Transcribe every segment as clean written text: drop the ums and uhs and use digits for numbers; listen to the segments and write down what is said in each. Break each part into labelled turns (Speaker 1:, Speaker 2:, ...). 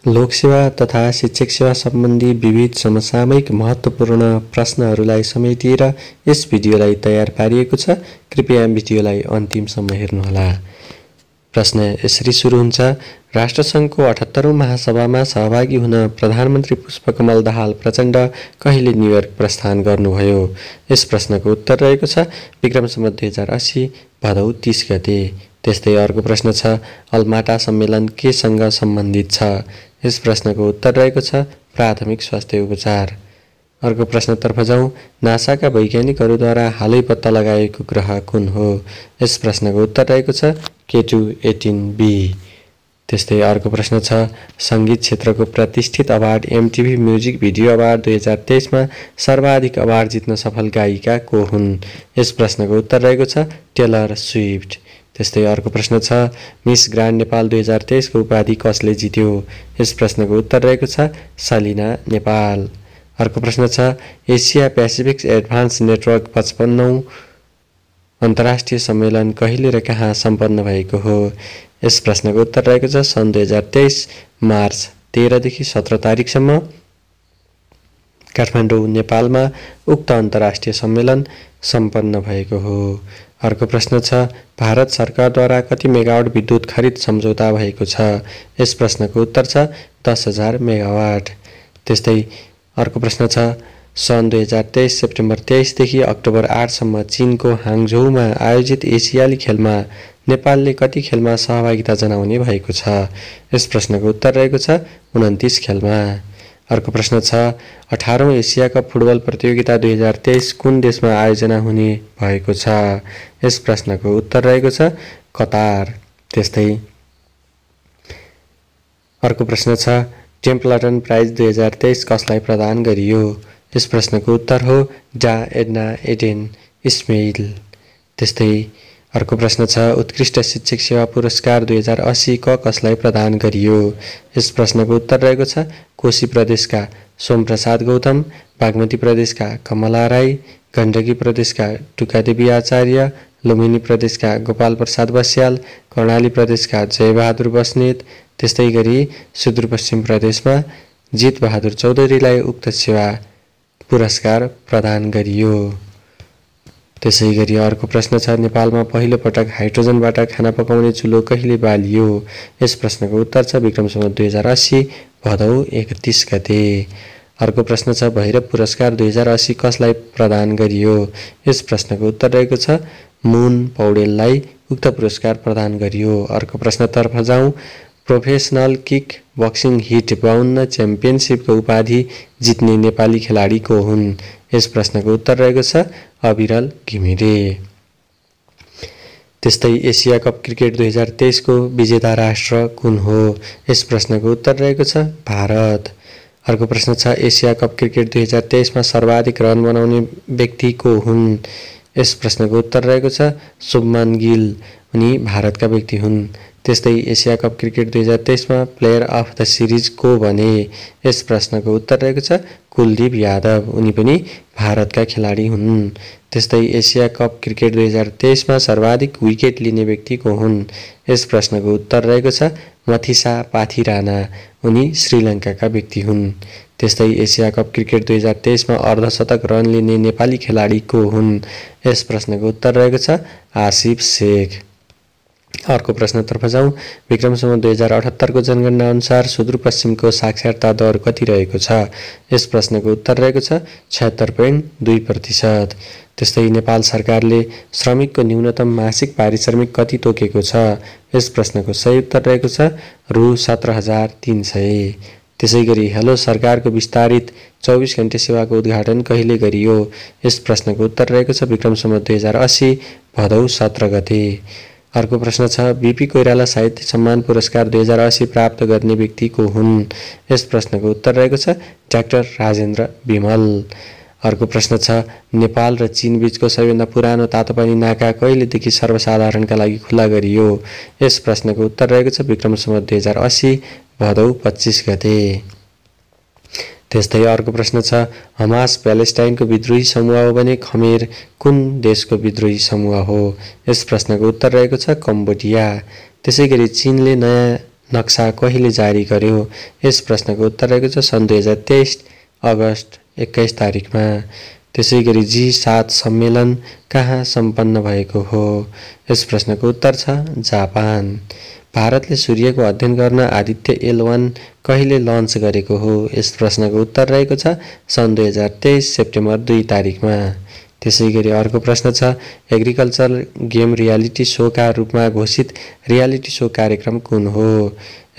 Speaker 1: लोकसेवा तथा शिक्षक सेवा सम्बन्धी विविध समसामयिक महत्त्वपूर्ण प्रश्नहरूलाई समेटिएर यस भिडियोलाई तयार पारिएको छ। कृपया भिडियोलाई अन्तिमसम्म हेर्नुहोला। प्रश्न यसरी सुरु हुन्छ। राष्ट्रसङ्घको 78औं महासभामा सहभागी हुन प्रधानमन्त्री पुष्पकमल दाहाल प्रचण्ड कहिले न्युयोर्क प्रस्थान गर्नुभयो? यस प्रश्नको उत्तर रहेको छ विक्रम सम्वत 2080 भदौ 30 गते। त्यस्तै अर्को प्रश्न छ अल्माटा सम्मेलन केसँग सम्बन्धित छ? यस प्रश्नको उत्तर रहेको छ प्राथमिक स्वास्थ्य उपचार। अर्को प्रश्नतर्फ जाउँ। नासाका वैज्ञानिकहरूद्वारा हालै पत्ता लगाएको ग्रह कुन हो? यस प्रश्नको उत्तर रहेको छ केटु 18b। त्यस्तै अर्को प्रश्न छ सङ्गीत क्षेत्रको प्रतिष्ठित award MTV music video award 2023 मा सर्वाधिक अवार्ड जित्न सफल गायिका को हुन्? यस प्रश्नको उत्तर रहेको छ टेलर स्विफ्ट। त्यस्तै अर्को प्रश्न छ मिस ग्रान्ड नेपाल 2023 को उपाधि कसले जित्यो? यस प्रश्नको उत्तर रहेको छ सलिना नेपाल। अर्को प्रश्न छ एसिया पेसिफिक एडभान्स नेटवर्क 55औं अन्तर्राष्ट्रिय सम्मेलन कहिले र कहाँ सम्पन्न भएको हो? यस प्रश्नको उत्तर रहेको छ सन् 2023 मार्च 13 देखि 17 तारिकसम्म काठमाडौँ नेपालमा उक्त अन्तर्राष्ट्रिय सम्मेलन सम्पन्न भएको हो। अर्को प्रश्न छ भारत सरकारद्वारा कति मेगावाट विद्युत खरिद सम्झौता भएको छ? यस प्रश्नको उत्तर छ 10,000 मेगावाट। त्यस्तै अर्को प्रश्न छ सन् 2023 सेप्टेम्बर 23 देखि अक्टोबर 8 सम्म चीनको हाङझोउमा आयोजित एसियाली खेलमा नेपालले कति खेलमा सहभागिता जनाउने भएको छ? यस प्रश्नको उत्तर रहेको छ 29 खेलमा। अर्को प्रश्न छ 18औं एसिया कप फुटबल प्रतियोगिता 2023 कुन देशमा आयोजना हुने भएको छ? यस प्रश्नको उत्तर रहेको छ कतार। त्यस्तै अर्को प्रश्न छ टेम्पल्टन प्राइज 2023 कसलाई प्रदान गरियो? यस प्रश्नको उत्तर हो डा एड्ना एडेन इस्मेइल। त्यस्तै अर्को प्रश्न छ उत्कृष्ट शिक्षक सेवा पुरस्कार 2080 कसलाई प्रदान गरियो? यस प्रश्नको उत्तर रहेको छ कोशी प्रदेशका सोमप्रसाद गौतम, बागमती प्रदेशका कमला राई, गण्डकी प्रदेशका टुकादेवी आचार्य, लुम्बिनी प्रदेशका गोपाल प्रसाद बस्याल, कर्णाली प्रदेशका जयबहादुर बस्नेत। त्यस्तै गरी सुदूरपश्चिम प्रदेशमा जितबहादुर चौधरीलाई उक्त सेवा पुरस्कार प्रदान गरियो। त्यसै गरी अर्को प्रश्न छ नेपालमा पहिलो पटक हाइड्रोजनबाट खाना पकाउने चुलो कहिले बालियो? यस प्रश्नको उत्तर छ विक्रम सम्वत 2080 भदौ 31 गते। अर्को प्रश्न छ भैरव पुरस्कार 2080 कसलाई प्रदान गरियो? यस प्रश्नको उत्तर रहेको छ मुन पौडेललाई उक्त पुरस्कार प्रदान गरियो। अर्को प्रश्नतर्फ जाउँ। प्रोफेसनल किक बक्सिङ हिट 52 च्याम्पियनसिपको उपाधि जित्ने नेपाली खेलाडी को हुन्? यस प्रश्नको उत्तर रहेको छ अविरल घिमिरे। त्यस्तै एसिया कप क्रिकेट 2023 को विजेता राष्ट्र कुन हो? यस प्रश्नको उत्तर रहेको छ भारत। अर्को प्रश्न छ एसिया कप क्रिकेट 2023 मा सर्वाधिक रन बनाउने व्यक्ति को हुन्? यस प्रश्नको उत्तर रहेको छ शुभमन गिल, उनी भारतका व्यक्ति हुन्। त्यस्तै एसिया कप क्रिकेट 2023 मा प्लेयर अफ द सिरिज को बने? यस प्रश्नको उत्तर रहेको छ कुलदीप यादव, उनी पनि भारतका खेलाडी हुन्। त्यस्तै एसिया कप क्रिकेट 2023 मा सर्वाधिक विकेट लिने व्यक्ति को हुन्? यस प्रश्नको उत्तर रहेको छ मथिसा पाथिराना, उनी श्रीलङ्काका व्यक्ति हुन्। त्यस्तै एसिया कप क्रिकेट 2023 मा अर्धशतक रन लिने नेपाली खेलाडी को हुन्? यस प्रश्नको उत्तर रहेको छ आसिफ शेख। अर्को प्रश्नतर्फ जाउँ। विक्रम सम्वत 2078 को जनगणना अनुसार सुदूरपश्चिमको साक्षरता दर कति रहेको छ? यस प्रश्नको उत्तर रहेको छ 76.2%। त्यस्तै नेपाल सरकारले श्रमिकको न्यूनतम मासिक पारिश्रमिक कति तोकेको छ? यस प्रश्नको सही उत्तर रहेको छ रु 17,300। त्यसै गरी हेलो सरकारको विस्तारित 24 घण्टे सेवाको उद्घाटन कहिले गरियो? यस प्रश्नको उत्तर रहेको छ विक्रम सम्वत 2080 भदौ 17 गते। अर्को प्रश्न छ बीपी कोइराला साहित्य सम्मान पुरस्कार 2080 प्राप्त गर्ने व्यक्ति को हुन्? यस प्रश्नको उत्तर रहेको छ डाक्टर राजेन्द्र विमल। अर्को प्रश्न छ नेपाल र चीन बीचको सबैभन्दा पुरानो तातोपानी नाका कहिलेदेखि सर्वसाधारणका लागि खुला गरियो? यस प्रश्नको उत्तर रहेको छ विक्रम सम्वत 2080 भदौ 25 गते। त्यस्तै अर्को प्रश्न छ हमास प्यालेस्टाइनको विद्रोही समूह हो भने खमेर कुन देशको विद्रोही समूह हो? यस प्रश्नको उत्तर रहेको छ कम्बोडिया। त्यसैगरी चीनले नयाँ नक्सा कहिले जारी गर्यो? यस प्रश्नको उत्तर रहेको छ सन् 2023 अगस्त 21 तारिकमा। त्यसैगरी G7 सम्मेलन कहाँ सम्पन्न भएको हो? यस प्रश्नको उत्तर छ जापान। भारतले सूर्यको अध्ययन गर्न आदित्य L1 कहिले लन्च गरेको हो? यस प्रश्नको उत्तर रहेको छ सन् 2023 सेप्टेम्बर 2 तारिकमा। त्यसैगरी अर्को प्रश्न छ एग्रिकल्चर गेम रियालिटी सोका रूपमा घोषित रियालिटी सो कार्यक्रम कुन हो?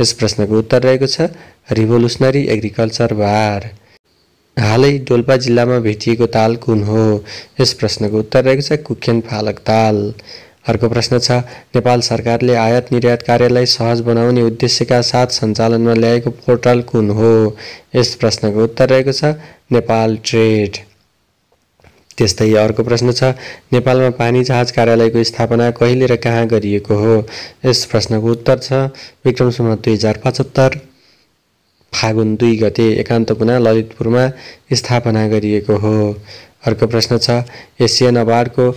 Speaker 1: यस प्रश्नको उत्तर रहेको छ रिभोल्युसनरी एग्रिकल्चर वार। हालै डोल्पा जिल्लामा भेटिएको ताल कुन हो? यस प्रश्नको उत्तर रहेको छ कुख्यान फालक ताल। अर्को प्रश्न छ नेपाल सरकारले आयात निर्यात कार्यलाई सहज बनाउने उद्देश्यका साथ सञ्चालनमा ल्याएको पोर्टल कुन हो? यस प्रश्नको उत्तर रहेको छ नेपाल ट्रेड। त्यस्तै अर्को प्रश्न छ नेपालमा पानी जहाज कार्यालयको स्थापना कहिले र कहाँ गरिएको हो? यस प्रश्नको उत्तर छ विक्रम सम्वत 2075 फागुन 2 गते एकान्तपुना ललितपुरमा स्थापना गरिएको हो। अर्को प्रश्न छ एसियन अवार्डको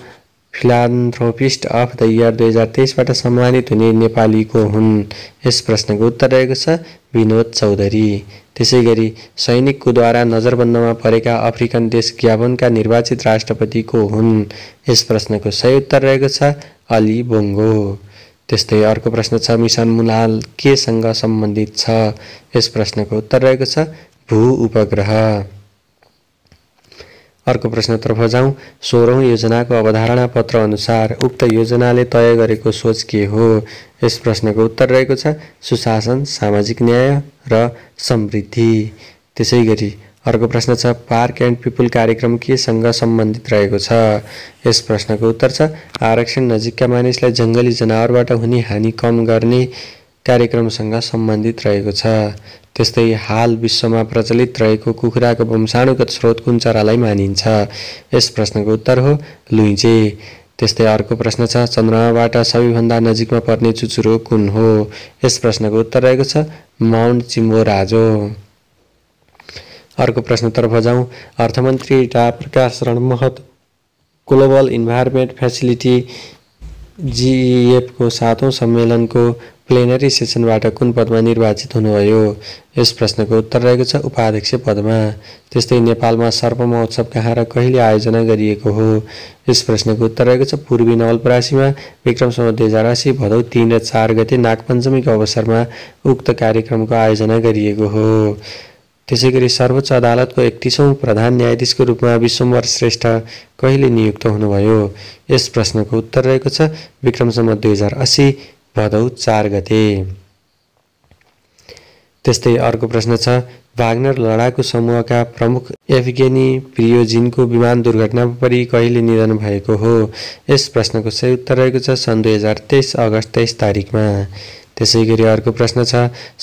Speaker 1: फिलान्थ्रोपिस्ट अफ द इयर 2023बाट सम्मानित हुने नेपाली को हुन्? यस प्रश्नको उत्तर रहेको छ विनोद चौधरी। त्यसैगरी सैनिककोद्वारा नजरबन्दमा परेका अफ्रिकन देश ग्याबोनका निर्वाचित राष्ट्रपति को हुन्? यस प्रश्नको सही उत्तर रहेको छ अली बोंगो। त्यस्तै अर्को प्रश्न छ मिसन मुलाल केसँग सम्बन्धित छ? यस प्रश्नको उत्तर रहेको छ भू उपग्रह। अर्को प्रश्नतर्फ जाउँ। 16औं योजनाको अवधारणा पत्र अनुसार उक्त योजनाले तय गरेको सोच के हो? यस प्रश्नको उत्तर रहेको छ सुशासन, सामाजिक न्याय र समृद्धि। त्यसैगरी अर्को प्रश्न छ पार्क एन्ड पिपुल कार्यक्रम केसँग सम्बन्धित रहेको छ? यस प्रश्नको उत्तर छ आरक्षण नजिकका मानिसलाई जङ्गली जनावरबाट हुने हानि कम गर्ने कार्यक्रमसँग सम्बन्धित रहेको छ। त्यस्तै हाल विश्वमा प्रचलित रहेको कुखुराको वंशाणुगत स्रोत कुन चरालाई मानिन्छ? यस प्रश्नको उत्तर हो लुइँचे। त्यस्तै अर्को प्रश्न छ चन्द्रमाबाट सबैभन्दा नजिकमा पर्ने चुचुरो कुन हो? यस प्रश्नको उत्तर रहेको छ माउन्ट चिम्बोराजो। अर्को प्रश्नतर्फ जाउँ। अर्थमन्त्री डा प्रकाश रणमहत ग्लोबल इन्भाइरोमेन्ट फ्यासिलिटी GEF को 7औं सम्मेलनको प्लेनरी सेसनबाट कुन पदमा निर्वाचित हुनुभयो? यस प्रश्नको उत्तर रहेको छ उपाध्यक्ष पदमा। त्यस्तै नेपालमा सर्प महोत्सव कहाँ र कहिले आयोजना गरिएको हो? यस प्रश्नको उत्तर रहेको छ पूर्वी नवलपरासीमा विक्रम सम्वत 2080 भदौ 3 र 4 गते नागपञ्चमीको अवसरमा उक्त कार्यक्रमको आयोजना गरिएको हो। त्यसैगरी सर्वोच्च अदालतको 31औं प्रधान न्यायाधीशको रूपमा विश्वम्भर श्रेष्ठ कहिले नियुक्त हुनुभयो? यस प्रश्नको उत्तर रहेको छ विक्रम सम्वत 2080 भदौ 4 गते। त्यस्तै अर्को प्रश्न छ वाग्नर लडाकु समूहका प्रमुख एभगेनी प्रियोजिनको विमान दुर्घटनामा परि कहिले निधन भएको हो? यस प्रश्नको सही उत्तर रहेको छ सन् 2023 अगस्त 23 तारिकमा। त्यसैगरी अर्को प्रश्न छ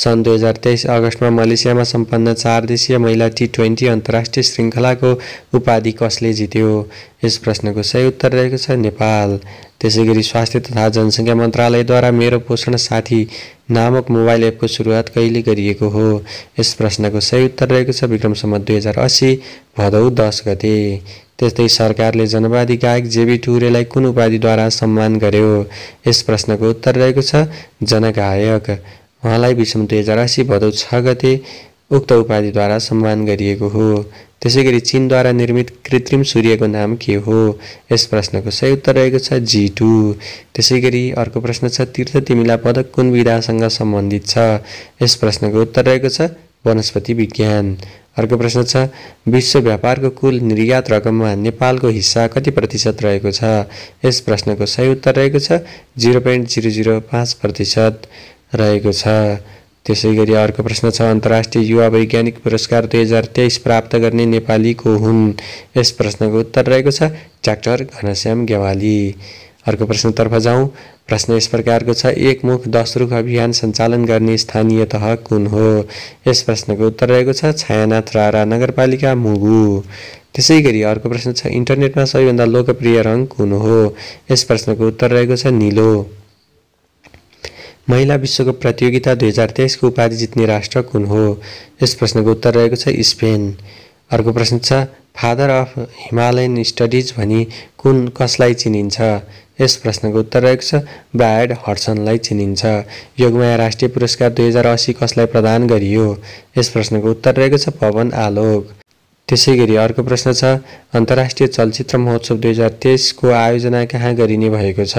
Speaker 1: सन् 2023 अगस्तमा मलेसियामा सम्पन्न 4 देशीय महिला T20 अन्तर्राष्ट्रिय श्रृङ्खलाको उपाधि कसले जित्यो? यस प्रश्नको सही उत्तर रहेको छ नेपाल। त्यसैगरी स्वास्थ्य तथा जनसङ्ख्या मन्त्रालयद्वारा मेरो पोषण साथी नामक मोबाइल एपको सुरुवात कहिले गरिएको हो? यस प्रश्नको सही उत्तर रहेको छ विक्रम सम्वत 2080 भदौ 10 गते। त्यस्तै सरकारले जनवादी गायक जेबी टुरेलाई कुन उपाधिद्वारा सम्मान गर्यो? यस प्रश्नको उत्तर रहेको छ जनगायक। उहाँलाई विषम 2080 भदौ 6 गते उक्त उपाधिद्वारा सम्मान गरिएको हो। त्यसैगरी चीनद्वारा निर्मित कृत्रिम सूर्यको नाम के हो? यस प्रश्नको सही उत्तर रहेको छ G2। त्यसैगरी अर्को प्रश्न छ तीर्थ तिमिला पदक कुन विधासँग सम्बन्धित छ? यस प्रश्नको उत्तर रहेको छ वनस्पति विज्ञान। अर्को प्रश्न छ विश्व व्यापारको कुल निर्यात रकममा नेपालको हिस्सा कति प्रतिशत रहेको छ? यस प्रश्नको सही उत्तर रहेको छ 0.005% रहेको छ। त्यसैगरी अर्को प्रश्न छ अन्तर्राष्ट्रिय युवा वैज्ञानिक पुरस्कार 2023 प्राप्त गर्ने नेपाली को हुन्? यस प्रश्नको उत्तर रहेको छ डाक्टर घनश्याम गेवाली। अर्को प्रश्नतर्फ जाउँ। प्रश्न यस प्रकारको छ एक मुख 10 रुख अभियान सञ्चालन गर्ने स्थानीय तह कुन हो? यस प्रश्नको उत्तर रहेको छ छायानाथ रारा नगरपालिका मुगु। त्यसैगरी अर्को प्रश्न छ इन्टरनेटमा सबैभन्दा लोकप्रिय रङ कुन हो? यस प्रश्नको उत्तर रहेको छ निलो। महिला विश्वकप प्रतियोगिता 2023 को उपाधि जित्ने राष्ट्र कुन हो? यस प्रश्नको उत्तर रहेको छ स्पेन। अर्को प्रश्न छ फादर अफ हिमालयन स्टडिज भनी कुन कसलाई चिनिन्छ? यस प्रश्नको उत्तर रहेको छ ब्रायड हडसनलाई चिनिन्छ। योगमाया राष्ट्रिय पुरस्कार 2080 कसलाई प्रदान गरियो? यस प्रश्नको उत्तर रहेको छ पवन आलोक। त्यसैगरी अर्को प्रश्न छ अन्तर्राष्ट्रिय चलचित्र महोत्सव 2023 को आयोजना कहाँ गरिने भएको छ?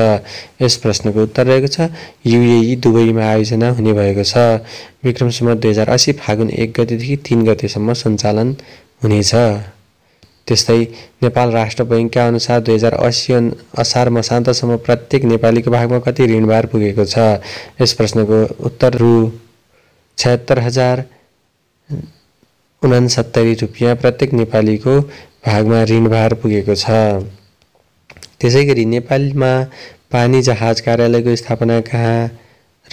Speaker 1: यस प्रश्नको उत्तर रहेको छ युएई दुबईमा आयोजना हुने भएको छ। विक्रम सम्वत 2080 फागुन 1 गतेदेखि 3 गतेसम्म सञ्चालन हुनेछ। त्यस्तै नेपाल राष्ट्र बैंकका अनुसार 2080 असार मसान्तसम्म प्रत्येक नेपालीको भागमा कति ऋणभार पुगेको छ? यस प्रश्नको उत्तर रु 76,069 रुपियाँ प्रत्येक नेपालीको भागमा ऋणभार पुगेको छ। त्यसैगरी नेपालमा पानी जहाज कार्यालयको स्थापना कहाँ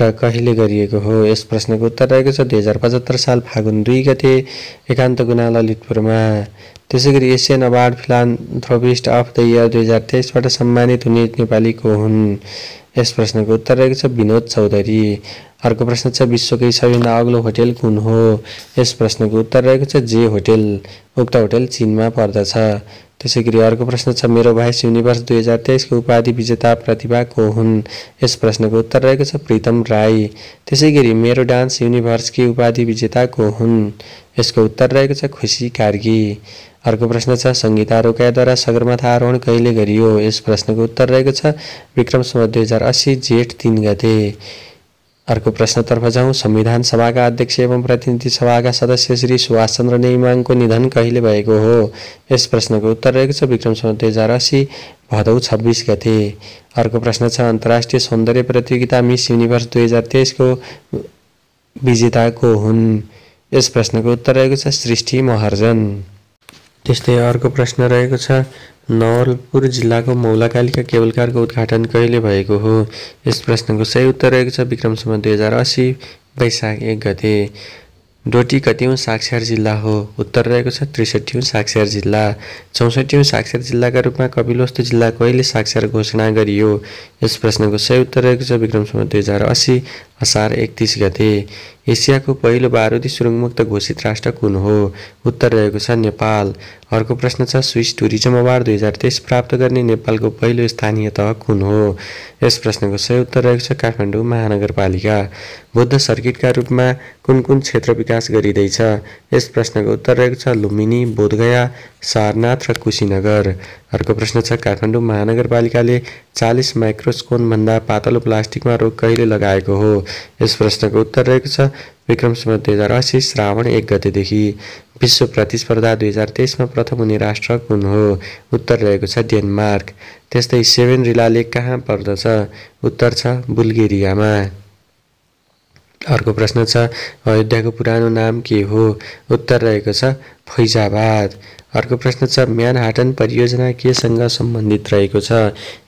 Speaker 1: र कहिले गरिएको हो? यस प्रश्नको उत्तर रहेको छ 2075 साल फागुन 2 गते एकान्त गुना ललितपुरमा। त्यसैगरी Asian award फिलान्थ्रोपिस्ट of the year 2023 बाट सम्मानित हुने नेपाली को हुन्? यस प्रश्नको उत्तर रहेको छ विनोद चौधरी। अर्को प्रश्न छ विश्वकै सबैभन्दा अग्लो होटल कुन हो? यस प्रश्नको उत्तर रहेको छ जे होटल। उक्त होटल चीनमा पर्दछ। त्यसैगरी अर्को प्रश्न छ मेरो भोइस युनिभर्स 2023 को उपाधि विजेता प्रतिभा को हुन्? यस प्रश्नको उत्तर रहेको छ प्रीतम राई। त्यसैगरी मेरो डान्स युनिभर्स की उपाधि विजेता को हुन्? यसको उत्तर रहेको छ खुसी कार्की। अर्को प्रश्न छ संगीता रोकायाद्वारा सगरमाथा आरोहण कहिले गरियो? यस प्रश्नको उत्तर रहेको छ विक्रम सम्वत 2080 जेठ 3 गते। अर्को प्रश्नतर्फ जाउँ। संविधान सभाका अध्यक्ष एवं प्रतिनिधि सभाका सदस्य श्री सुभाष चन्द्र नेमाङको निधन कहिले भएको हो? यस प्रश्नको उत्तर रहेको छ विक्रम सम्वत 2080 भदौ 26 गते। अर्को प्रश्न छ अन्तर्राष्ट्रिय सौन्दर्य प्रतियोगिता मिस युनिभर्स 2023 को विजेता को हुन्? यस प्रश्नको उत्तर रहेको छ सृष्टि महर्जन। त्यस्तै अर्को प्रश्न रहेको छ नवलपुर जिल्लाको मौलाकालिका केबलकारको उद्घाटन कहिले भएको हो? यस प्रश्नको सही उत्तर रहेको छ विक्रम सम्वत 2080 वैशाख 1 गते। डोटी कतिौं साक्षर जिल्ला हो? उत्तर रहेको छ 63औं साक्षर जिल्ला। 64औं साक्षर जिल्लाका रूपमा कपिलवस्तु जिल्ला कहिले साक्षर घोषणा गरियो? यस प्रश्नको सही उत्तर रहेको छ विक्रम सम्वत 2080 असार 31 गते। एसियाको पहिलो बारुदी सुरुङमुक्त घोषित राष्ट्र कुन हो? उत्तर रहेको छ नेपाल। अर्को प्रश्न छ स्विस टुरिज्म अवार्ड 2023 प्राप्त गर्ने नेपालको पहिलो स्थानीय तह कुन हो? यस प्रश्नको सही उत्तर रहेको छ काठमाडौँ महानगरपालिका। बुद्ध सर्किटका रूपमा कुन कुन क्षेत्र विकास गरिँदैछ? यस प्रश्नको उत्तर रहेको छ लुम्बिनी, बोधगया, सारनाथ र कुशीनगर। अर्को प्रश्न छ काठमाडौँ महानगरपालिकाले 40 माइक्रोस्कोन भन्दा पातलो प्लास्टिकमा रोक कहिले लगाएको हो? यस प्रश्नको उत्तर रहेको छ विक्रम सम्वत 2080 श्रावण 1 गतेदेखि। विश्व प्रतिस्पर्धा 2023 मा प्रथम हुने राष्ट्र कुन हो? उत्तर रहेको छ डेनमार्क। त्यस्तै सेभेन रिला लेक कहाँ पर्दछ? उत्तर छ बुल्गेरियामा। अर्को प्रश्न छ अयोध्याको पुरानो नाम के हो? उत्तर रहेको छ फैजाबाद। अर्को प्रश्न छ म्यानहाटन परियोजना केसँग सम्बन्धित रहेको छ?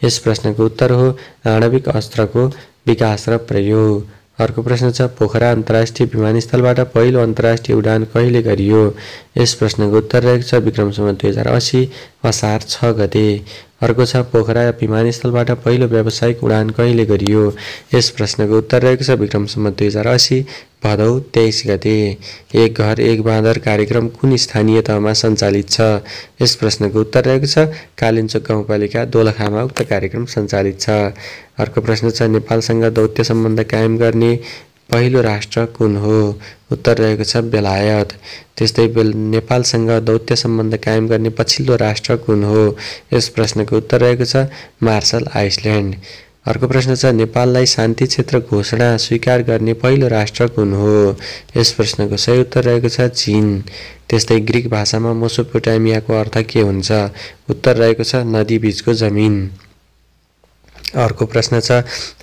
Speaker 1: यस प्रश्नको उत्तर हो आणविक अस्त्रको विकास र प्रयोग। अर्को प्रश्न छ पोखरा अन्तर्राष्ट्रिय विमानस्थलबाट पहिलो अन्तर्राष्ट्रिय उडान कहिले गरियो? यस प्रश्नको उत्तर रहेको छ विक्रम सम्वत 2080 असार 6 गते। अर्को छ पोखरा विमानस्थलबाट पहिलो व्यावसायिक उडान कहिले गरियो? यस प्रश्नको उत्तर रहेको छ विक्रम सम्वत 2080 भदौ 23 गते। एक घर एक बाँदर कार्यक्रम कुन स्थानीय तहमा सञ्चालित छ? यस प्रश्नको उत्तर रहेको छ कालिन्चोक गाउँपालिका दोलखामा उक्त कार्यक्रम सञ्चालित छ। अर्को प्रश्न छ नेपालसँग दौत्य सम्बन्ध कायम गर्ने पहिलो राष्ट्र कुन हो? उत्तर रहेको छ बेलायत। त्यस्तै नेपालसँग दौत्य सम्बन्ध कायम गर्ने पछिल्लो राष्ट्र कुन हो? यस प्रश्नको उत्तर रहेको छ मार्शल आइसल्यान्ड। अर्को प्रश्न छ नेपाललाई शान्ति क्षेत्र घोषणा स्वीकार गर्ने पहिलो राष्ट्र कुन हो? यस प्रश्नको सही उत्तर रहेको छ चीन। त्यस्तै ग्रीक भाषामा मेसोपोटामियाको अर्थ के हुन्छ? उत्तर रहेको छ नदी बीचको जमिन। अर्को प्रश्न छ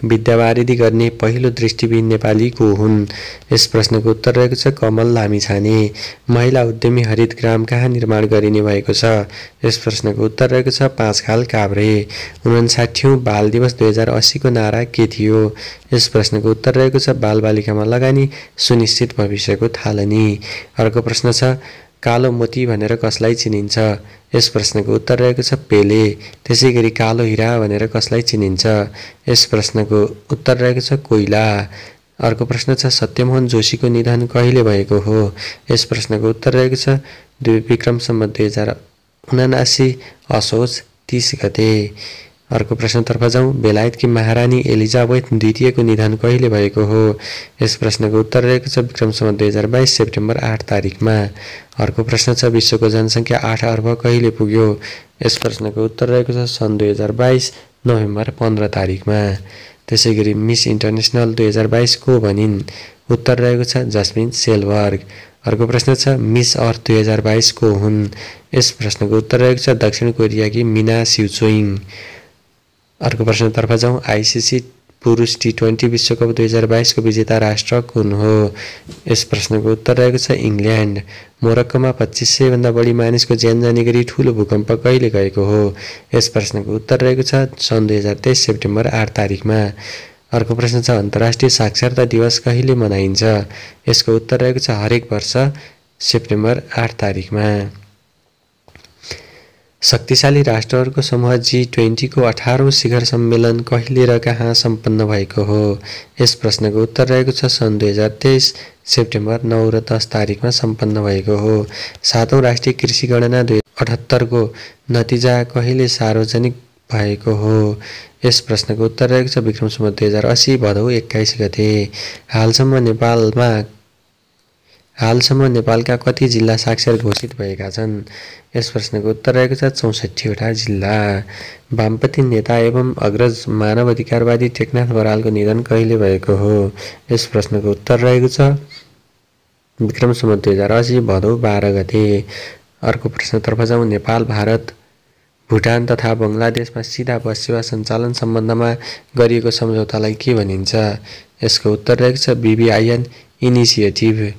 Speaker 1: विद्यावारिधि गर्ने पहिलो दृष्टिविहीन नेपाली को हुन्? यस प्रश्नको उत्तर रहेको छ कमल लामिछाने। महिला उद्यमी हरित ग्राम कहाँ निर्माण गरिने भएको छ? यस प्रश्नको उत्तर रहेको छ पाँचखाल काभ्रे। 59औं बाल दिवस 2080 को नारा के थियो? यस प्रश्नको उत्तर रहेको छ बालबालिकामा लगानी सुनिश्चित भविष्यको थालनी। अर्को प्रश्न छ कालो मोती भनेर कसलाई चिनिन्छ? यस प्रश्नको उत्तर रहेको छ पेले। त्यसैगरी कालो हिरा भनेर कसलाई चिनिन्छ? यस प्रश्नको उत्तर रहेको छ कोइला। अर्को प्रश्न छ सत्यमोहन जोशीको निधन कहिले भएको हो? यस प्रश्नको उत्तर रहेको छ विक्रम सम्वत 2079 असोज 30 गते। अर्को प्रश्नतर्फ जाउँ। बेलायतकी महारानी एलिजाबेथ द्वितीयको निधन कहिले भएको हो? यस प्रश्नको उत्तर रहेको छ विक्रम सम्वत 2022 सेप्टेम्बर 8 तारिकमा। अर्को प्रश्न छ विश्वको जनसङ्ख्या 8 अर्ब कहिले पुग्यो? यस प्रश्नको उत्तर रहेको छ सन् 2022 नोभेम्बर 15 तारिकमा। त्यसै गरी मिस इन्टरनेसनल 2022 को भनिन्? उत्तर रहेको छ जस्मिन सेलबर्ग। अर्को प्रश्न छ मिस अर्थ 2022 को हुन्? यस प्रश्नको उत्तर रहेको छ दक्षिण कोरियाकी मिना सिउचोइङ। अर्को प्रश्नतर्फ जाउँ। आइसिसी पुरुष टी20 विश्वकप 2022 को विजेता राष्ट्र कुन हो? यस प्रश्नको उत्तर रहेको छ इङ्ल्यान्ड। मोरक्कोमा 2500 भन्दा बढी मानिसको ज्यान जाने गरी ठूलो भूकम्प कहिले गएको हो? यस प्रश्नको उत्तर रहेको छ सन् 2023 सेप्टेम्बर 8 तारिकमा। अर्को प्रश्न छ अन्तर्राष्ट्रिय साक्षरता दिवस कहिले मनाइन्छ? यसको उत्तर रहेको छ हरेक वर्ष सेप्टेम्बर 8 तारिकमा। शक्तिशाली राष्ट्रहरूको समूह G20 को 18औं शिखर सम्मेलन कहिले र कहाँ सम्पन्न भएको हो? यस प्रश्नको उत्तर रहेको छ सन् 2023 सेप्टेम्बर 9 र 10 तारिकमा सम्पन्न भएको हो। 7औं राष्ट्रिय कृषि गणना 2078 को नतिजा कहिले सार्वजनिक भएको हो? यस प्रश्नको उत्तर रहेको छ विक्रम सम्वत 2080 भदौ 21 गते। हालसम्म नेपालका कति जिल्ला साक्षर घोषित भएका छन्? यस प्रश्नको उत्तर रहेको छ 64 वटा जिल्ला। वामपन्थी नेता एवं अग्रज मानव अधिकारवादी टेकनाथ बरालको निधन कहिले भएको हो? यस प्रश्नको उत्तर रहेको छ विक्रम सम्वत 2080 भदौ 12 गते। अर्को प्रश्नतर्फ जाउँ। नेपाल, भारत, भुटान तथा बङ्गलादेशमा सिधा बस सेवा सञ्चालन सम्बन्धमा गरिएको सम्झौतालाई के भनिन्छ? यसको उत्तर रहेको छ BBIN इनिसिएटिभ।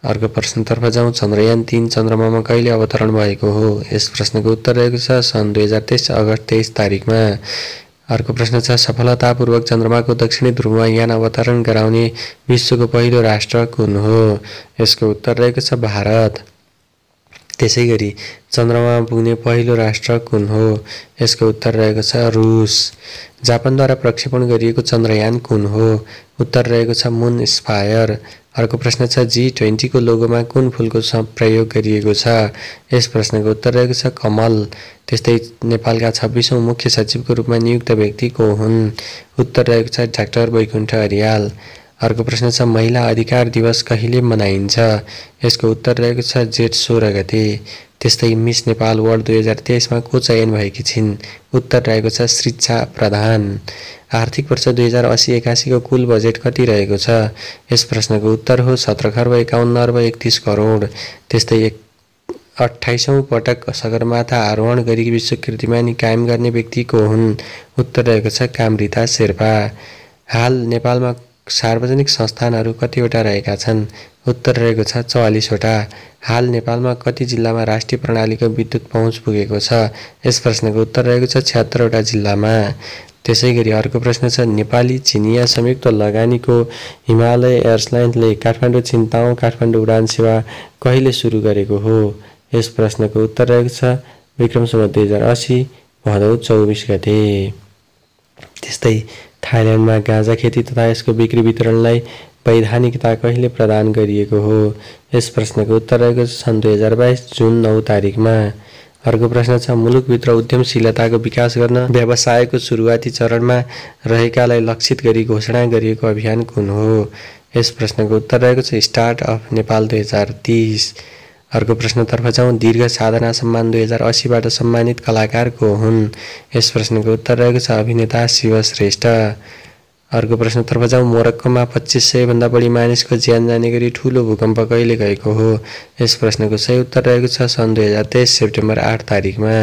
Speaker 1: अर्को प्रश्नतर्फ जाउँ। चन्द्रयान 3 चन्द्रमामा कहिले अवतरण भएको हो? यस प्रश्नको उत्तर रहेको छ सन् 2023 अगस्त 23 तारिकमा। अर्को प्रश्न छ सफलतापूर्वक चन्द्रमाको दक्षिणी ध्रुवमा यान अवतरण गराउने विश्वको पहिलो राष्ट्र कुन हो? यसको उत्तर रहेको छ भारत। त्यसै गरी चन्द्रमामा पुग्ने पहिलो राष्ट्र कुन हो? यसको उत्तर रहेको छ रुस। जापानद्वारा प्रक्षेपण गरिएको चन्द्रयान कुन हो? उत्तर रहेको छ मुन स्पायर। अर्को प्रश्न छ G20 को लोगोमा कुन फुलको प्रयोग गरिएको छ? यस प्रश्नको उत्तर रहेको छ कमल। त्यस्तै नेपालका 26औं मुख्य सचिवको रूपमा नियुक्त व्यक्ति को हुन्? उत्तर रहेको छ डाक्टर वैकुण्ठ अर्याल। अर्को प्रश्न छ महिला अधिकार दिवस कहिले मनाइन्छ? यसको उत्तर रहेको छ जेठ 16 गते। त्यस्तै मिस नेपाल वर्ल्ड 2023 मा को चयन भएकी छिन्? उत्तर रहेको छ श्रीचा प्रधान। आर्थिक वर्ष 2080-81 को कुल बजेट कति रहेको छ? यस प्रश्नको उत्तर हो 17 खर्ब 51 अर्ब 31 करोड। त्यस्तै 28औं पटक सगरमाथा आरोहण गरी विश्व कीर्तिमानी कायम गर्ने व्यक्ति को हुन्? उत्तर रहेको छ कामृता शेर्पा। हाल नेपालमा सार्वजनिक संस्थानहरू कतिवटा रहेका छन्? उत्तर रहेको छ 44 वटा। हाल नेपालमा कति जिल्लामा राष्ट्रिय प्रणालीको विद्युत पहुँच पुगेको छ? यस प्रश्नको उत्तर रहेको छ 76 वटा जिल्लामा। त्यसै गरी अर्को प्रश्न छ नेपाली चिनिया संयुक्त लगानीको हिमालय एयरलाइन्सले काठमाडौँ छिन्ताओ काठमाडौँ उडान सेवा कहिले सुरु गरेको हो? यस प्रश्नको उत्तर रहेको छ विक्रम सम्वत 2080 भदौ 24 गते। त्यस्तै थाइल्यान्डमा गाँजा खेती तथा यसको बिक्री वितरणलाई वैधानिकता कहिले प्रदान गरिएको हो? यस प्रश्नको उत्तर रहेको छ सन् 2022 जुन 9 तारिकमा। अर्को प्रश्न छ मुलुकभित्र उद्यमशीलताको विकास गर्न व्यवसायको सुरुवाती चरणमा रहेकालाई लक्षित गरी घोषणा गरिएको अभियान कुन हो? यस प्रश्नको उत्तर रहेको छ स्टार्ट अफ नेपाल 2030। अर्को प्रश्नतर्फ जाउँ। दीर्घ साधना सम्मान 2080 बाट सम्मानित कलाकार को हुन्? यस प्रश्नको उत्तर रहेको छ अभिनेता शिव श्रेष्ठ। अर्को प्रश्नतर्फ जाउँ। मोरक्कोमा 2500 भन्दा बढी मानिसको ज्यान जाने गरी ठूलो भूकम्प कहिले गएको हो? यस प्रश्नको सही उत्तर रहेको छ सन् 2023 सेप्टेम्बर 8 तारिकमा।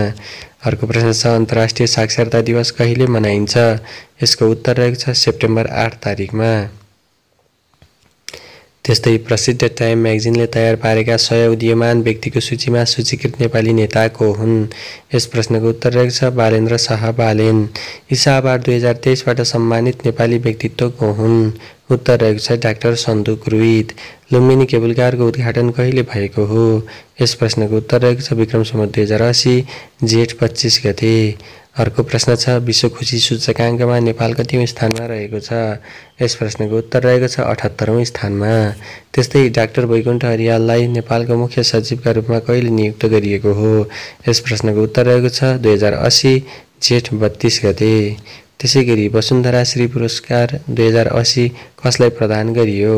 Speaker 1: अर्को प्रश्न छ अन्तर्राष्ट्रिय साक्षरता दिवस कहिले मनाइन्छ? यसको उत्तर रहेको छ सेप्टेम्बर 8 तारिकमा। त्यस्तै प्रसिद्ध टाइम म्यागजिनले तयार पारेका 100 उदीयमान व्यक्तिको सूचीमा सूचीकृत नेपाली नेता को हुन्? यस प्रश्नको उत्तर रहेको छ बालेन्द्र शाह बालेन। ईसा अवार्ड 2023 बाट सम्मानित नेपाली व्यक्तित्व को हुन्? उत्तर रहेको छ डाक्टर सन्दुक रुइत। लुम्बिनी केबुलकारको उद्घाटन कहिले भएको हो? यस प्रश्नको उत्तर रहेको छ विक्रम सम्वत 2080 जेठ 25 गते। अर्को प्रश्न छ विश्व खुशी सूचकाङ्कमा नेपाल कतिौं स्थानमा रहेको छ? यस प्रश्नको उत्तर रहेको छ 78औं स्थानमा। त्यस्तै डाक्टर वैकुण्ठ अर्याललाई नेपालको मुख्य सचिवका रूपमा कहिले नियुक्त गरिएको हो? यस प्रश्नको उत्तर रहेको छ 2080 जेठ 32 गते। त्यसैगरी वसुन्धरा श्री पुरस्कार 2080 कसलाई प्रदान गरियो?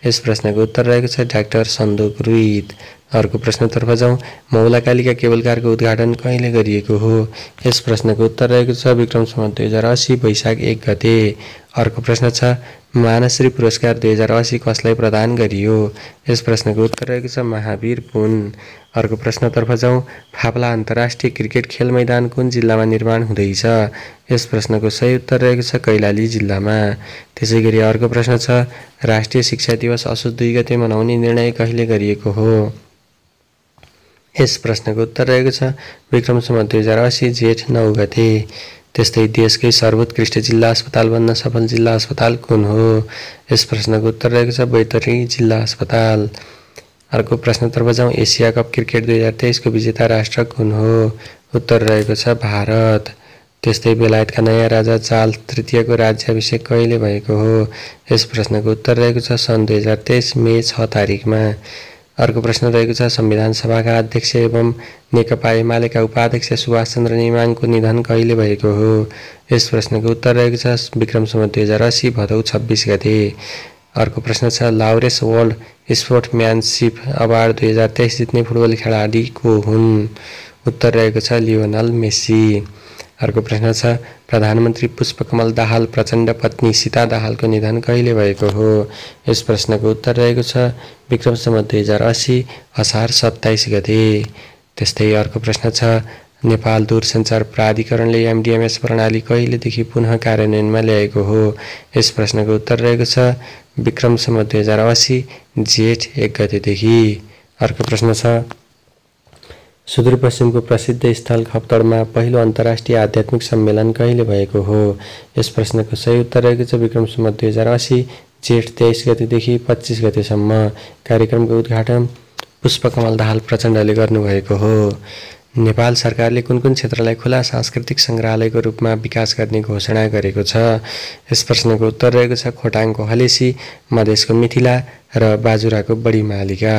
Speaker 1: यस प्रश्नको उत्तर रहेको छ डाक्टर सन्दोक रुइत। अर्को प्रश्नतर्फ जाउँ। मौलाकालिका केबलकारको उद्घाटन कहिले गरिएको हो? यस प्रश्नको उत्तर रहेको छ विक्रम सम्वत 2080 वैशाख 1 गते। अर्को प्रश्न छ मानश्री पुरस्कार 2080 कसलाई प्रदान गरियो? यस प्रश्नको उत्तर रहेको छ महावीर पुन। अर्को प्रश्नतर्फ जाउँ। फाप्ला अन्तर्राष्ट्रिय क्रिकेट खेल मैदान कुन जिल्लामा निर्माण हुँदैछ? यस प्रश्नको सही उत्तर रहेको छ कैलाली जिल्लामा। त्यसैगरी अर्को प्रश्न छ राष्ट्रिय शिक्षा दिवस असोज 2 गते मनाउने निर्णय कहिले गरिएको हो? यस प्रश्नको उत्तर रहेको छ विक्रम सम्वत 2080 जेठ 9 गते। त्यस्तै देशकै सर्वोत्कृष्ट जिल्ला अस्पताल बन्न सफल जिल्ला अस्पताल कुन हो? यस प्रश्नको उत्तर रहेको छ बैतडी जिल्ला अस्पताल। अर्को प्रश्नतर्फ जाउँ। एसिया कप क्रिकेट 2023 को विजेता राष्ट्र कुन हो? उत्तर रहेको छ भारत। त्यस्तै बेलायतका नयाँ राजा चार्ल्स तृतीयको राज्याभिषेक कहिले भएको हो? यस प्रश्नको उत्तर रहेको छ सन् 2023 मे 6 तारिकमा। अर्को प्रश्न रहेको छ संविधान सभाका अध्यक्ष एवं नेकपा एमालेका उपाध्यक्ष सुभाष चन्द्र नेमाङको निधन कहिले भएको हो? यस प्रश्नको उत्तर रहेको छ विक्रम सम्वत 2080 भदौ 26 गते। अर्को प्रश्न छ लाउरेस वर्ल्ड स्पोर्ट्सम्यानसिप अवार्ड 2023 जित्ने फुटबल खेलाडी को हुन्? उत्तर रहेको छ लियोनल मेसी। अर्को प्रश्न छ प्रधानमन्त्री पुष्पकमल दाहाल प्रचण्ड पत्नी सीता दाहालको निधन कहिले भएको हो? यस प्रश्नको उत्तर रहेको छ विक्रम सम्वत 2080 असार 27 गते। त्यस्तै अर्को प्रश्न छ नेपाल दूरसञ्चार प्राधिकरणले एमडिएमएस प्रणाली कहिलेदेखि पुनः कार्यान्वयनमा ल्याएको हो? यस प्रश्नको उत्तर रहेको छ विक्रम सम्वत 2080 जेठ 1 गतेदेखि। अर्को प्रश्न छ सुदूरपश्चिमको प्रसिद्ध स्थल खप्तडमा पहिलो अन्तर्राष्ट्रिय आध्यात्मिक सम्मेलन कहिले भएको हो? यस प्रश्नको सही उत्तर रहेको छ विक्रम सम्वत 2080 जेठ 23 गतेदेखि 25 गतेसम्म। कार्यक्रमको उद्घाटन पुष्पकमल दाहाल प्रचण्डले गर्नुभएको हो। नेपाल सरकारले कुन कुन क्षेत्रलाई खुला सांस्कृतिक सङ्ग्रहालयको रूपमा विकास गर्ने घोषणा गरेको छ? यस प्रश्नको उत्तर रहेको छ खोटाङको हलेसी, मधेसको मिथिला र बाजुराको बढीमालिका।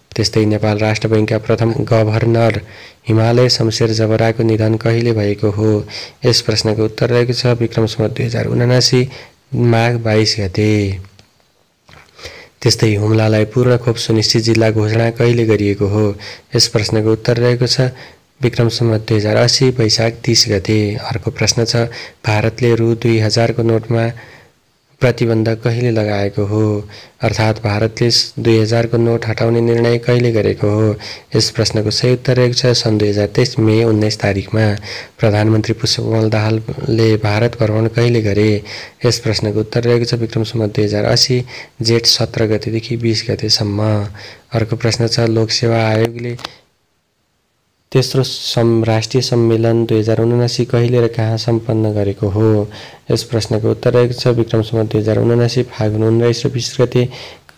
Speaker 1: त्यस्तै नेपाल राष्ट्र बैङ्कका प्रथम गभर्नर हिमालय शमशेर जबराको निधन कहिले भएको हो? यस प्रश्नको उत्तर रहेको छ विक्रम सम्वत 2079 माघ 22 गते। त्यस्तै हुम्लालाई पूर्ण खोप सुनिश्चित जिल्ला घोषणा कहिले गरिएको हो? यस प्रश्नको उत्तर रहेको छ विक्रम सम्वत 2080 वैशाख 30 गते। अर्को प्रश्न छ भारतले रु 2000 को नोटमा प्रतिबन्ध कहिले लगाएको हो? अर्थात् भारतले 2000 को नोट हटाउने निर्णय कहिले गरेको हो? यस प्रश्नको सही उत्तर रहेको छ सन् 2023 मे 19 तारिकमा। प्रधानमन्त्री पुष्पकमल दाहालले भारत भ्रमण कहिले गरे? यस प्रश्नको उत्तर रहेको छ विक्रम सम्वत 2080 जेठ 17 गतेदेखि 20 गतेसम्म। अर्को प्रश्न छ लोकसेवा आयोगले तेस्रो राष्ट्रिय सम्मेलन 2079 कहिले र कहाँ सम्पन्न गरेको हो? यस प्रश्नको उत्तर रहेको छ विक्रम सम्वत 2079 फागुन 19 र 20 गते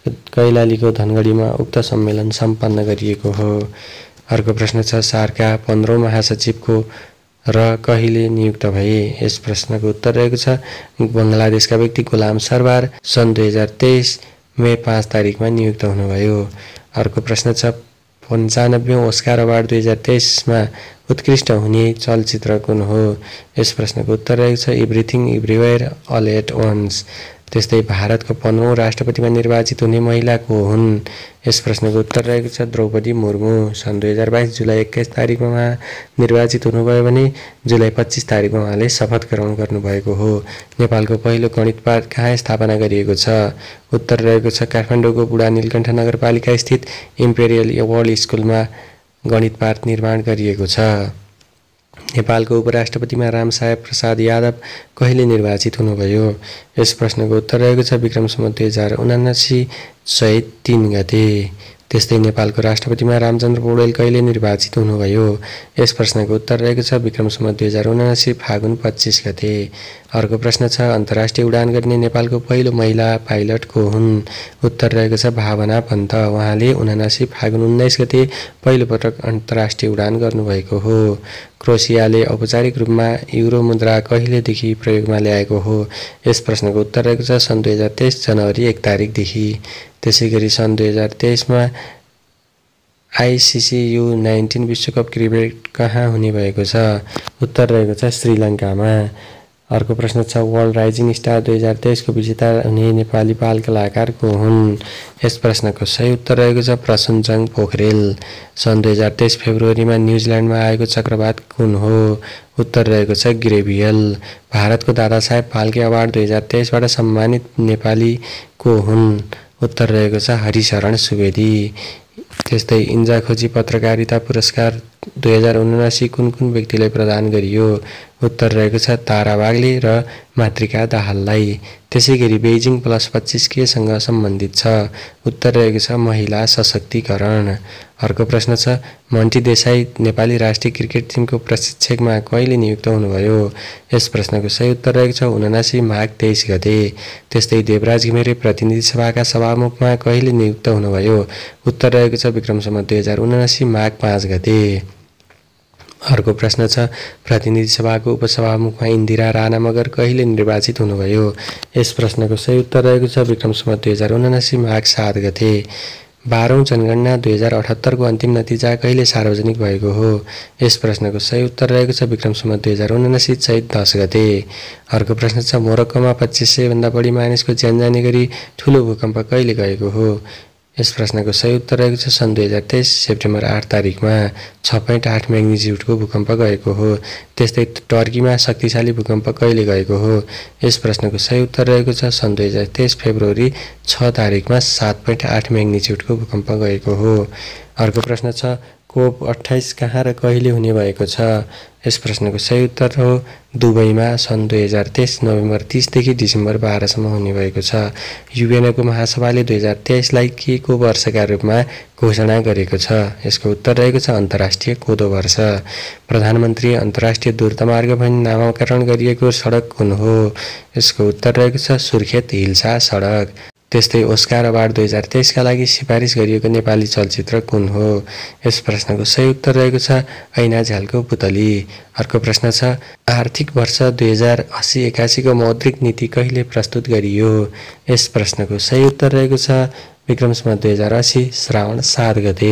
Speaker 1: कैलालीको धनगढीमा उक्त सम्मेलन सम्पन्न गरिएको हो। अर्को प्रश्न छ सार्कका 15औं महासचिवको र कहिले नियुक्त भए? यस प्रश्नको उत्तर रहेको छ बङ्गलादेशका व्यक्ति गुलाम सरबार सन् 2023 मे 5 तारिकमा नियुक्त हुनुभयो। अर्को प्रश्न छ 95औं ओस्कार अवार्ड 2023 मा उत्कृष्ट हुने चलचित्र कुन हो? यस प्रश्नको उत्तर रहेको छ everything everywhere all at once. त्यस्तै भारतको 15औं राष्ट्रपतिमा निर्वाचित हुने महिला को हुन्? यस प्रश्नको उत्तर रहेको छ द्रौपदी मुर्मू। सन् 2022 जुलाई 21 तारिकमा निर्वाचित हुनुभयो भने जुलाई 25 तारिकमा उहाँले शपथ ग्रहण गर्नुभएको हो। नेपालको पहिलो गणित पाठ कहाँ स्थापना गरिएको छ? उत्तर रहेको छ काठमाडौँको बुढा नीलकण्ठ नगरपालिका स्थित इम्पेरियल वर्ल्ड स्कुलमा गणित पाठ निर्माण गरिएको छ। नेपालको उपराष्ट्रपतिमा रामसाहेब प्रसाद यादव कहिले निर्वाचित हुनुभयो? यस प्रश्नको उत्तर रहेको छ विक्रम सम्वत 2079 चैत 3 गते। त्यस्तै नेपालको राष्ट्रपतिमा रामचन्द्र पौडेल कहिले निर्वाचित हुनुभयो? यस प्रश्नको उत्तर रहेको छ विक्रम सम्वत 2079 फागुन 25 गते। अर्को प्रश्न छ अन्तर्राष्ट्रिय उडान गर्ने नेपालको पहिलो महिला पाइलट को हुन्? उत्तर रहेको छ भावना पन्त। उहाँले 79 फागुन 19 गते पहिलोपटक अन्तर्राष्ट्रिय उडान गर्नुभएको हो। क्रोएसियाले औपचारिक रूपमा युरो मुद्रा कहिलेदेखि प्रयोगमा ल्याएको हो? यस प्रश्नको उत्तर रहेको छ सन् 2023 जनवरी 1 तारिकदेखि। त्यसैगरी सन् 2023 मा आइसिसी U19 विश्वकप क्रिकेट कहाँ हुने भएको छ? उत्तर रहेको छ श्रीलङ्कामा। अर्को प्रश्न छ वर्ल्ड राइजिङ स्टार 2023 को विजेता हुने नेपाली बाल कलाकार को हुन्? यस प्रश्नको सही उत्तर रहेको छ प्रसुनजङ पोखरेल। सन् 2023 फेब्रुअरीमा न्युजिल्यान्डमा आएको चक्रवात कुन हो? उत्तर रहेको छ ग्रेभियल। भारतको दादासाहेब फाल्के अवार्ड 2023 बाट सम्मानित नेपाली को हुन्? उत्तर रहेको छ हरिशरण सुवेदी। त्यस्तै इन्जा खोजी पत्रकारिता पुरस्कार 2079 कुन कुन व्यक्तिलाई प्रदान गरियो? उत्तर रहेको छ तारा बाग्ले र मातृका दाहाललाई। त्यसैगरी बेइजिङ +25 केसँग सम्बन्धित छ? उत्तर रहेको छ महिला सशक्तिकरण। अर्को प्रश्न छ मन्टी देसाई नेपाली राष्ट्रिय क्रिकेट टिमको प्रशिक्षकमा कहिले नियुक्त हुनुभयो? यस प्रश्नको सही उत्तर रहेको छ 79 माघ 23 गते। त्यस्तै देवराज घिमिरे प्रतिनिधि सभाका सभामुखमा कहिले नियुक्त हुनुभयो? उत्तर रहेको छ विक्रम सम्वत 2079 माघ 5 गते। अर्को प्रश्न छ प्रतिनिधि सभाको उपसभामुखमा इन्दिरा राणा मगर कहिले निर्वाचित हुनुभयो? यस प्रश्नको सही उत्तर रहेको छ विक्रम सम्वत 2079 माघ 7 गते। 12औं जनगणना 2078 को अन्तिम नतिजा कहिले सार्वजनिक भएको हो? यस प्रश्नको सही उत्तर रहेको छ विक्रम सम्वत 2079 चैत 10 गते। अर्को प्रश्न छ मोरक्कोमा 2500 भन्दा बढी मानिसको ज्यान जाने गरी ठूलो भूकम्प कहिले गएको हो? यस प्रश्नको सही उत्तर रहेको छ सन् 2023 सेप्टेम्बर 8 तारिकमा 6.8 म्याग्निट्युडको भूकम्प गएको हो। त्यस्तै टर्कीमा शक्तिशाली भूकम्प कहिले गएको हो? यस प्रश्नको सही उत्तर रहेको छ सन् 2023 फेब्रुअरी 6 तारिकमा 7.8 म्याग्निट्युडको भूकम्प गएको हो। अर्को प्रश्न छ COP28 कहाँ र कहिले हुने भएको छ? यस प्रश्नको सही उत्तर हो दुबईमा सन् 2023 नोभेम्बर 30 देखि डिसेम्बर 12 सम्म हुने भएको छ। युएनको महासभाले 2023 लाई के को वर्षका रूपमा घोषणा गरेको छ? यसको उत्तर रहेको छ अन्तर्राष्ट्रिय कोदो वर्ष। प्रधानमन्त्री अन्तर्राष्ट्रिय द्रुतमार्ग भनी नामाकरण गरिएको सडक कुन हो? यसको उत्तर रहेको छ सुर्खेत हिल्सा सडक। त्यस्तै ओस्कार अवार्ड 2023 का लागि सिफारिस गरिएको नेपाली चलचित्र कुन हो? यस प्रश्नको सही उत्तर रहेको छ ऐना झ्यालको पुतली। अर्को प्रश्न छ आर्थिक वर्ष 2080-81 को मौद्रिक नीति कहिले प्रस्तुत गरियो? यस प्रश्नको सही उत्तर रहेको छ विक्रम सम्वत 2080 श्रावण 7 गते।